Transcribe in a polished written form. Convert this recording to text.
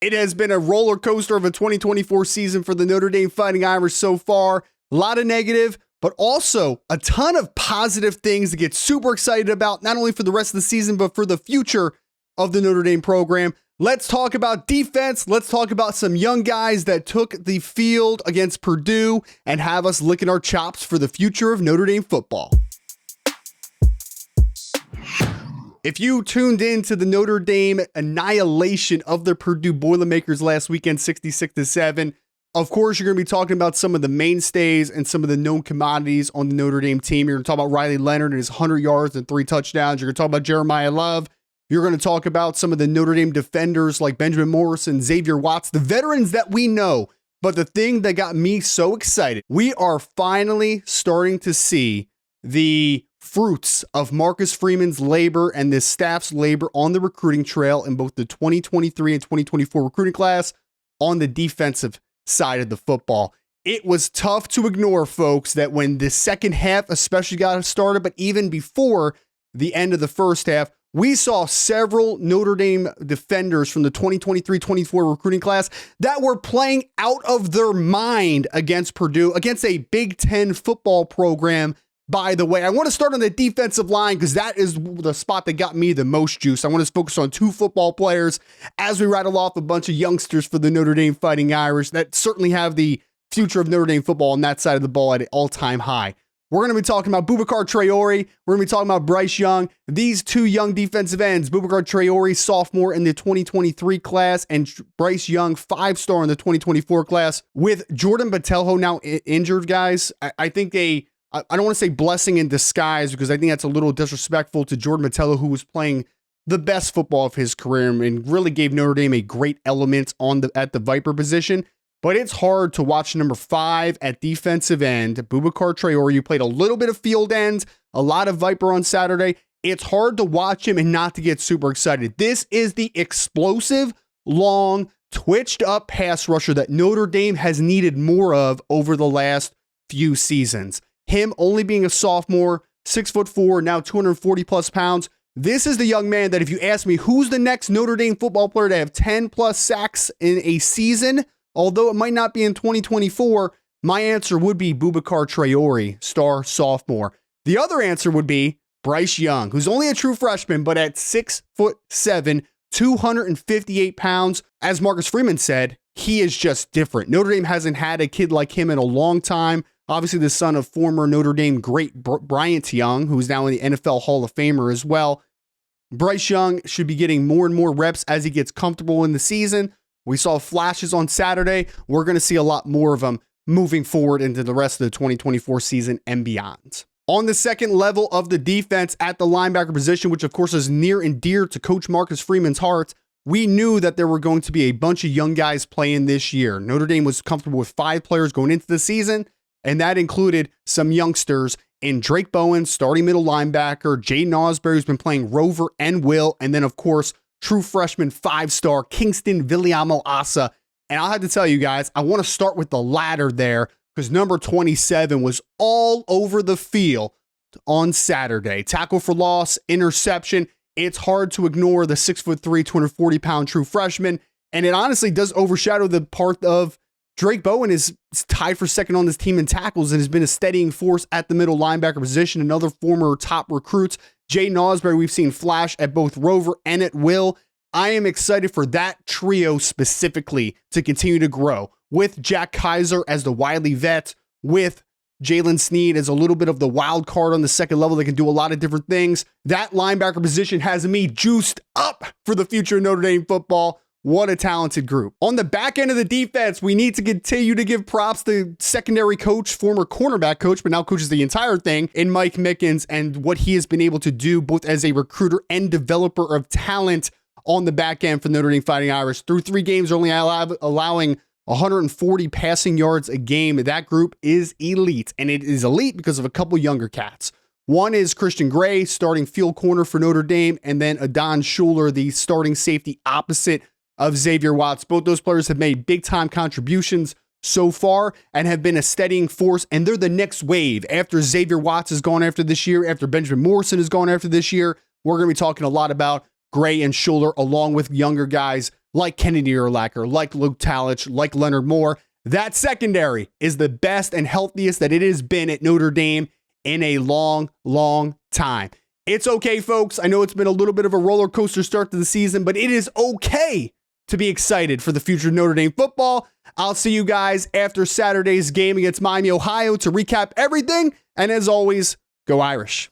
It has been a roller coaster of a 2024 season for the Notre Dame Fighting Irish so far. A lot of negative, but also a ton of positive things to get super excited about, not only for the rest of the season, but for the future of the Notre Dame program. Let's talk about defense. Let's talk about some young guys that took the field against Purdue and have us licking our chops for the future of Notre Dame football. If you tuned in to the Notre Dame annihilation of the Purdue Boilermakers last weekend, 66-7, of course, you're going to be talking about some of the mainstays and some of the known commodities on the Notre Dame team. You're going to talk about Riley Leonard and his 100 yards and 3 touchdowns. You're going to talk about Jeremiah Love. You're going to talk about some of the Notre Dame defenders like Benjamin Morrison, Xavier Watts, the veterans that we know. But the thing that got me so excited, we are finally starting to see the fruits of Marcus Freeman's labor and this staff's labor on the recruiting trail in both the 2023 and 2024 recruiting class on the defensive side of the football. It was tough to ignore, folks, that when the second half especially got started, but even before the end of the first half, we saw several Notre Dame defenders from the 2023-24 recruiting class that were playing out of their mind against Purdue, against a Big Ten football program. By the way, I want to start on the defensive line because that is the spot that got me the most juice. I want to focus on 2 football players as we rattle off a bunch of youngsters for the Notre Dame Fighting Irish that certainly have the future of Notre Dame football on that side of the ball at an all-time high. We're going to be talking about Boubacar Traore. We're going to be talking about Bryce Young. These 2 young defensive ends, Boubacar Traore, sophomore in the 2023 class, and Bryce Young, 5-star in the 2024 class. With Jordan Botelho now injured, guys, I think I don't want to say blessing in disguise because I think that's a little disrespectful to Jordan Botelho, who was playing the best football of his career and really gave Notre Dame a great element at the Viper position. But it's hard to watch number 5 at defensive end, Boubacar Traore. You played a little bit of field end, a lot of Viper on Saturday. It's hard to watch him and not to get super excited. This is the explosive, long, twitched up pass rusher that Notre Dame has needed more of over the last few seasons. Him only being a sophomore, 6'4", now 240 plus pounds. This is the young man that if you ask me who's the next Notre Dame football player to have 10 plus sacks in a season, although it might not be in 2024, my answer would be Boubacar Traore, star sophomore. The other answer would be Bryce Young, who's only a true freshman, but at 6'7", 258 pounds, as Marcus Freeman said, he is just different. Notre Dame hasn't had a kid like him in a long time. Obviously, the son of former Notre Dame great Bryce Young, who's now in the NFL Hall of Famer as well. Bryce Young should be getting more and more reps as he gets comfortable in the season. We saw flashes on Saturday. We're going to see a lot more of them moving forward into the rest of the 2024 season and beyond. On the second level of the defense at the linebacker position, which of course is near and dear to Coach Marcus Freeman's heart, we knew that there were going to be a bunch of young guys playing this year. Notre Dame was comfortable with 5 players going into the season, and that included some youngsters in Drake Bowen, starting middle linebacker, Jaden Osbury, who's been playing Rover and Will, and then, of course, true freshman 5-star Kingston Viliamo-Asa. And I'll have to tell you guys, I want to start with the latter there because number 27 was all over the field on Saturday. Tackle for loss, interception. It's hard to ignore the 6'3", 240-pound true freshman, and it honestly does overshadow the part of Drake Bowen is tied for second on this team in tackles and has been a steadying force at the middle linebacker position. Another former top recruits, Jaden Osbury, we've seen flash at both Rover and at Will. I am excited for that trio specifically to continue to grow with Jack Kaiser as the wily vet, with Jalen Sneed as a little bit of the wild card on the second level that can do a lot of different things. That linebacker position has me juiced up for the future of Notre Dame football. What a talented group. On the back end of the defense, we need to continue to give props to secondary coach, former cornerback coach, but now coaches the entire thing in Mike Mickens and what he has been able to do both as a recruiter and developer of talent on the back end for Notre Dame Fighting Irish. Through 3 games, only allowing 140 passing yards a game. That group is elite, and it is elite because of a couple younger cats. One is Christian Gray, starting field corner for Notre Dame, and then Adon Schuler, the starting safety opposite of Xavier Watts. Both those players have made big-time contributions so far and have been a steadying force, and they're the next wave. After Xavier Watts is gone after this year, after Benjamin Morrison is gone after this year, we're going to be talking a lot about Gray and Schuler along with younger guys like Kennedy Urlacher, like Luke Talich, like Leonard Moore. That secondary is the best and healthiest that it has been at Notre Dame in a long, long time. It's okay, folks. I know it's been a little bit of a roller coaster start to the season, but it is okay to be excited for the future of Notre Dame football. I'll see you guys after Saturday's game against Miami, Ohio to recap everything. And as always, go Irish.